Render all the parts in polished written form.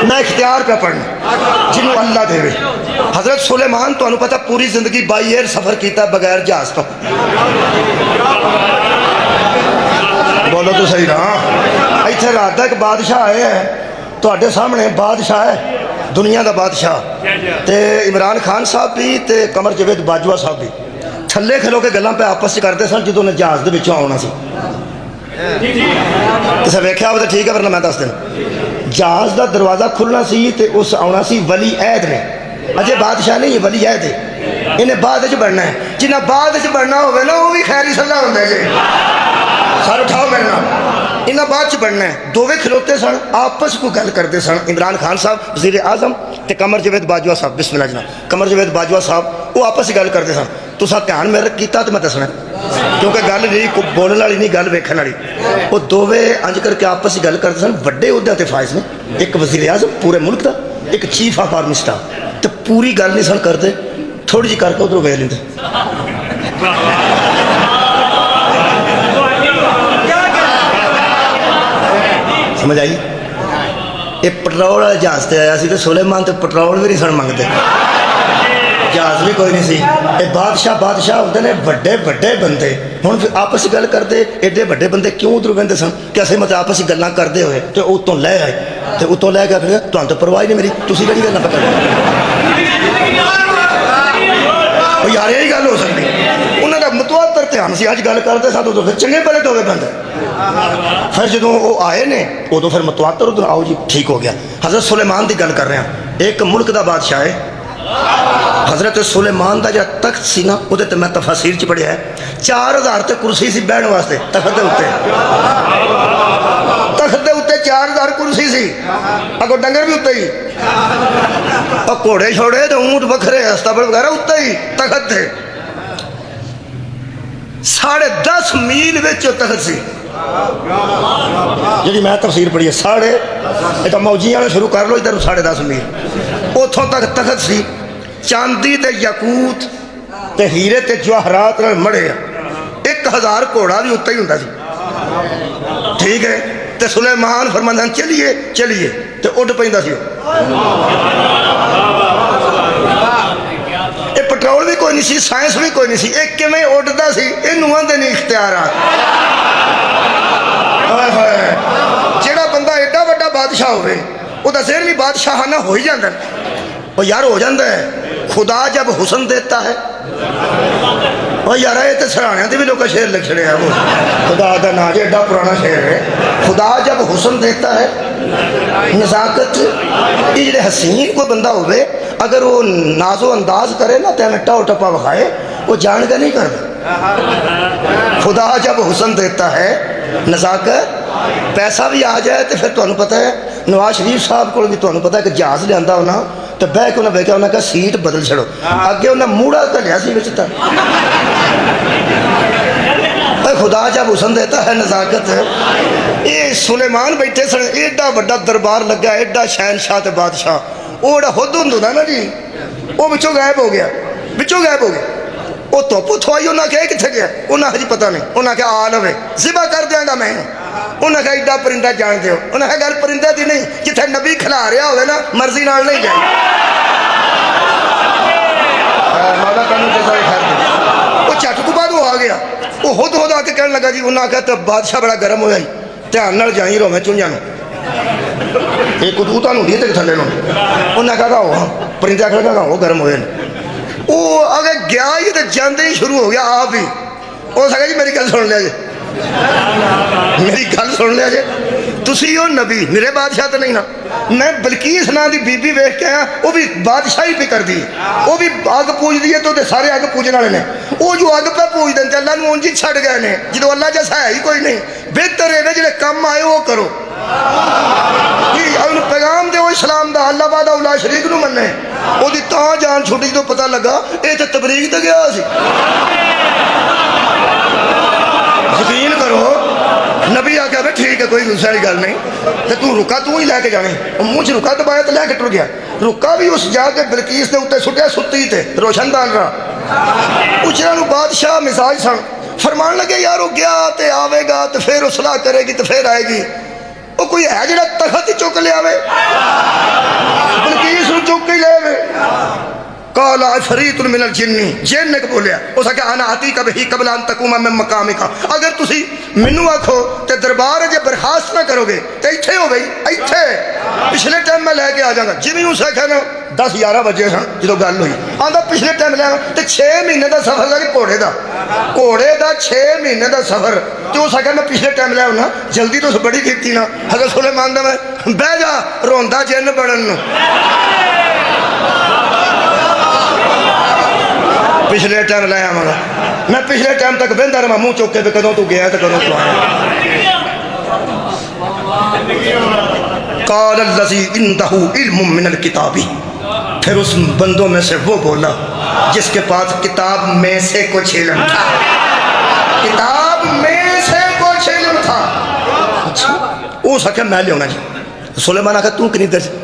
मैं इख्तियार पे पढ़ना जिन्होंने अल्लाह देवे। हजरत सुलेमान तो पता पूरी जिंदगी बाई एयर सफर किया बगैर जहाज तो। बोलो तो सही ना। इतने रात का एक बादशाह आया है तो सामने बादशाह है दुनिया का बादशाह ते इमरान खान साहब भी ते कमर जवेद बाजवा साहब भी थले खलो के गल्लां पे आपस करते सन जो उन्हें जहाज के आना सी। किसे वेख्या हो तो ठीक है वरना मैं दस देना। जहाज का दरवाजा खुलना सी ते उस आना सी वली ऐद ने अजे बादशाह नहीं वली ऐद है इन्हें बाद च बढ़ना है जिन्हें बाद च बढ़ना हो ना वो भी खैरी सलाह होंगे जे सर उठाओ मेरे नाम इन्हें बाद च बढ़ना है। दोवें खलोते सन आपस को गल करते सन इमरान खान साहब वज़ीर आज़म ते कमर जवेद बाजवा साहब बिस्मिल्लाह जनाब कमर जवेद बाजवा साहब वो आपस गल करते सन। तुसा ध्यान मेरा किया तो मैं दसना क्योंकि गल नहीं बोलने वाली नहीं गल वेखण वाली। वो दोवें अंज करके आपस गल करते सन। वड्डे उहदे ते फायज ने एक वज़ीर आज़म पूरे मुल्क का एक चीफ ऑफ आर्मी स्टाफ तो पूरी गल नहीं सन करते थोड़ी जी करके उधरों वे लेंदे। समझ आई। ये पेट्रोल वाला जहाज से आया सी तो सुलेमान तो पेट्रोल भी नहीं सन मंगते जहाज भी कोई नहीं सी। ये बादशाह बादशाह होंगे ने बड़े बड़े बंदे हुण आपस गल करते एडे बड़े बंदे क्यों उधरों बहते सन कि असें मतलब आपस गल्लां करते हुए तो उत्तों लै आए तो उत्तों लै के आखिर तुहानूं तो परवाह नहीं मेरी तुसीं किहड़ी गल्लां पता यार यही गल हो सकती उन्होंने मतवातर ध्यान से अज गल करते सा उदों फिर चंगे भले दोवे बंदे फिर जो वो आए ने उदों फिर मतवातर उधर आओ जी ठीक हो गया। हजरत सुलेमान की गल कर रहे हैं एक मुल्क का बादशाह है हजरत सुलेमान का जो तख्त सी ना वो मैं तफसीर च पढ़िया है 4000 ते कुर्सी सी बहन वास्ते तख्त के उत्ते 4000 कुर्सी सी अगो डंगर भी उत्ते ही और घोड़े छोड़े तो ऊंट बखरे अस्तबल वगैरह उत्ते ही तख्त थे 10.5 मील विच तख्त सी जी मैं तफसीर पढ़ी है साढ़े तो मौजी वाले शुरू कर लो इधर 10.5 मील उतों तक तख्त सी चांदी ते यकूत ते हीरे ते जवाहरात मड़े 1000 घोड़ा भी उत्ते ही होंदा सी ठीक है। तो सुलेमान फरमांदा चलिए चलिए तो उड़ पैंदा सी। पेट्रोल भी कोई नहीं सी साइंस भी कोई नहीं सी एक किवें उड़दा सी इनू आंदे नहीं इख्तियारात। जेड़ा बंदा एडा वड्डा बादशाह होवे उहदा ज़हन भी बादशाहाना हो ही जाता है। और यार हो जाता है खुदा जब हुसन देता है और यार ये तो सराहणिया के भी लोग शेर लिख छड़े हैं वो खुदा का ना जो एडा पुराना शेर है खुदा जब हुसन देता है नज़ाकत ये जो हसीन कोई बंदा होवे अगर वो नाजो अंदाज करे ना तो टो टप्पा विखाए वो जान का नहीं करता। खुदा जब हुसन देता है नज़ाकत पैसा भी आ जाए तो फिर तुहानू पता है नवाज शरीफ साहब को भी तुहानू पता है कि जहाज लिया होना तो बह के उन्हें वेख्या उन्हें कहा सीट बदल छड़ो अगे उन्हें मूड़ा घलिया सी विच तक खुदा जब हुसन देता है नज़ाकत। ये सुलेमान बैठे सन एडा बड़ा दरबार लगा एडा शहनशाह ते बादशाह वो जड़ा खुद होंदा ना जी वो बिचों गायब हो गया बिचों गायब हो गया। वो धुप थवाई उन्हें आख्या कितने गया उन्हें हजी पता नहीं उन्हें आख्या आ लवे जिबा कर देंगा मैं उन्हें आख्या एडा परिंदा जान दो उन्हें आख्या गल परिंदा की नहीं जिथे नबी खिला रहा हो ना मर्जी नाल नहीं जाए वो झट तो बाद वो आ गया वो खुद खुद आके कहने लगा जी उन्हें आख्या तो बादशाह बड़ा गर्म होया ही ध्यान नाल जाई रोवें चुंझा एक कदूता ढी तक थले उन्हें आख्या हो परिंदा आख्या हो गर्म होए वो अगर गया ही तो जाते ही शुरू हो गया आप ही हो सका जी मेरी गल सुन लिया जे मेरी गल सुन लिया जे तुसी हो नबी मेरे बादशाह तो नहीं ना मैं बल्कीस नाम की बीबी वेख के आया वो भी बादशाही पे कर दी वो भी अग पूजती है तो सारे अग पूजने वाले ने वो जो अग पे पूजते हैं अल्लाह उंज ही छड़ गए हैं जो अल्लाह जैसा है ही कोई नहीं बेहतर है जो कम आए वो करो पैगाम दो इस्लाम का अल्लाह बाद उला शरीक नूं मन्ने ओदी तां जान छुटी जो पता लगा ये तो तबलीग तो गया सी। यकीन करो नबी आख्या भाई ठीक है कोई गुस्से वाली गल नहीं तो तू रुका तू ही लैके जाने मुँह च रुका दबाया तो लैके टुर गया रुका भी उस जाके बिलकीस के उत्ते सुटिया सुती थे रोशनदान रहा उचरा बादशाह मिजाज सन फरमान लगे यार वो गया तो आवेगा तो फिर सलाह करेगी तो फिर आएगी वो कोई है जो तखत ही चुक लिया बल्कि चुक ही ले काला फरीतुन मिनल जिन्नी जिन ने बोलिया उस आख्या आना आती कब ही कबला तकुमा मैं मकामी का अगर तुसी मैनू आखो तो दरबार जे बर्खास्त ना करोगे तो इत्थे हो गई इत्थे पिछले टाइम मैं लैके आ जाऊंगा जिमें उस आख्या ना 10-11 बजे सन जो गल हुई आंदा पिछले टाइम लिया तो 6 महीने का सफर था घोड़े का 6 महीने का सफर तो उस आख्या मैं पिछले टाइम लिया ना जल्दी तो बड़ी की ना अगर सुलेमान मैं बह जा रोंदा जिन बनन पिछले टाइम लाया आवागा मैं पिछले टाइम तक बहता रहा मुँह चुके भी कदों तू गया तो कदों तू आया काल लज़ी इंदहु इल्मुम मिनल किताबी फिर उस बंदों में से वो बोला जिसके पास किताब में से कुछ इल्म था किताब में से कुछ इल्म था अच्छा वो सके मैं लिया जी सुलेमान आखा तू कि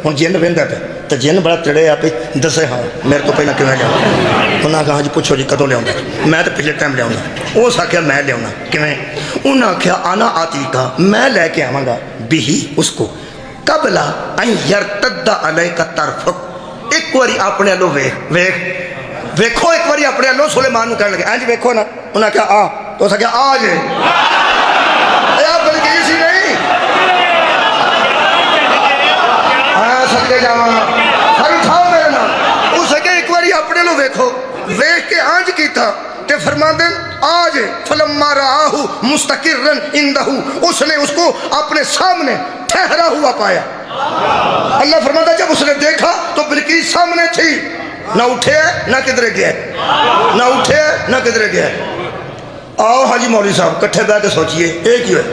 हूँ जिन बहता पे तो जिन बड़ा तिड़े आप दसे हाँ मेरे तो पहले किमें लिया उन्हें कहा जी पूछो जी कदों लिया मैं तो पिछले टाइम लिया उस आख्या मैं लिया किमें उन्हें आख्या आना आती का मैं लैके आवागा बिही उसको कबला यरतद्दा अलैका तरफक एक बारी अपने लो वेखो एक बारी अपने लो सुलेमान कह लगे इंज वेखो ना उन्हें आख्या आ तो उस आख्या आ जे बल्कि सी नहीं सके जावा हर उठाओ मेरे नाम उस सके एक बारी अपने लो वेखो वेख के आंज कीता ते फरमांदे आज फलम्मा राहु मुस्तकिरन इंदहु उसने उसको अपने सामने ठहरा हुआ पाया अल्लाह फरमाता जब उसने देखा तो बिल्किस सामने थी ना उठे ना किधरे गया ना उठे ना किधरे गया आओ हाजी मौलवी साहब कट्ठे बैठ के सोचिए एक ही है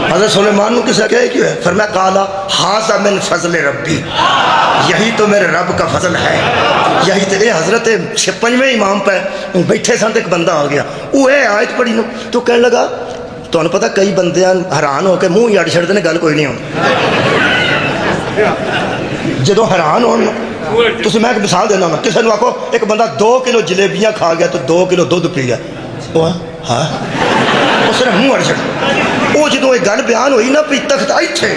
हज़रत सुलेमान किसे क्या क्यों है फिर मैं काला हाज़ा मिन फज़ल रब्बी यही तो मेरे रब का फजल है यही तो ये हज़रत 56वें इमाम पर बैठे सन एक बंदा आ गया वो है आयत पढ़ी तो कहने लगा तुहानू पता कई बंद हैरान होकर मूँह ही अड़ छड़ते हैं गल कोई नहीं होनी जो हैरान हो तुम मैं एक मिसाल देना मैं किसी आखो एक बंदा 2 किलो जलेबियाँ खा गया तो 2 किलो दुध पी गया वो हाँ उसने मूँह अड़ छड़ वो जो एक गल बयान हुई ना भी तख्त इत्थे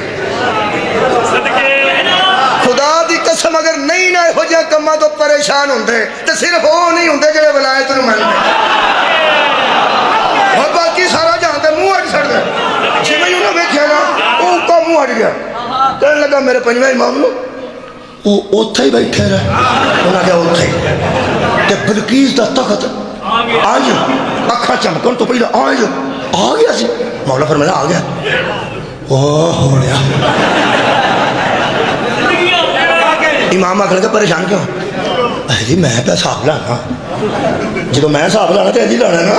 खुदा की कसम अगर नहीं ना यहो जिहा कम्मां तो परेशान होंदे तो सिर्फ वो नहीं होंदे जिहड़े वलायत नूं मनदे और बाकी सारा जानते मुँह अड़ छड़दे जिवें उन्हें वेख्या ना उसका मुँह अड़ गया कहने लगा मेरे 5वें इमाम नूं वो उत्थे ही बैठे रहे उन्हें क्या उत्थे ते बिलकीस दा तख्त आज अखा चमकन तो पहले आज आ गया सी मौला फरमाया आ गया ओ हो गया इमाम आखन लगा परेशान क्यों जी मैं तो हिसाब लाना जो मैं हिसाब लाना तो अजी लाना ना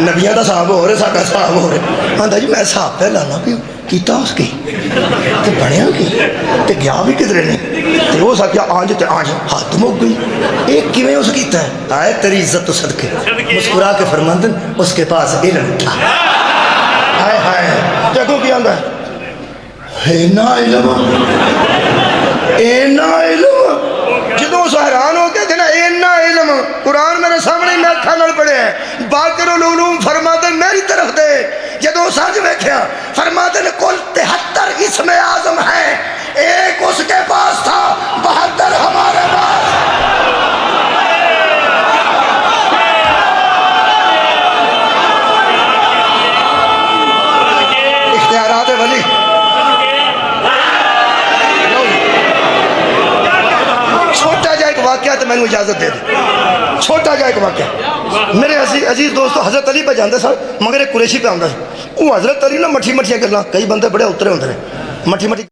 नबिया का हिसाब हो रहा साडा हिसाब हो रहा आंदा जी मैं हिसाब पे लाना भी किया उसकी तो बनया कि तो गया भी किधरे ने तो हो सकिया आंज तो आंज हाथ मुक गई एक किवें उस कीता है आए तेरी इज्जत तो सदके मुस्कुरा के फरमांदन उसके पास इल्म था हाय हाय जगो की आंदा इना इल्म जो उस हैरान हो गया ना इन्ना इल्म कुरान मेरे सामने मैं अखा नाल पढ़िया बाकिरुल उलूम फरमाते मेरी तरफ दे जो सच वेख्या फरमाते ने कुल 73 इसमें आजम है एक उसके पास था 72 हमारे पास इख्तियारात वली छोटा जा एक वाक्या तो मैंने इजाजत दे दी छोटा जा एक वाक्या मेरे अजीज दोस्तों हजरत अली पे जाते सर मगर एक कुरैशी पे आंदा वो हजरत अली ना मठी मठिया गल्लां कई बंदे बड़े उतरे होंदे ने मठी मठी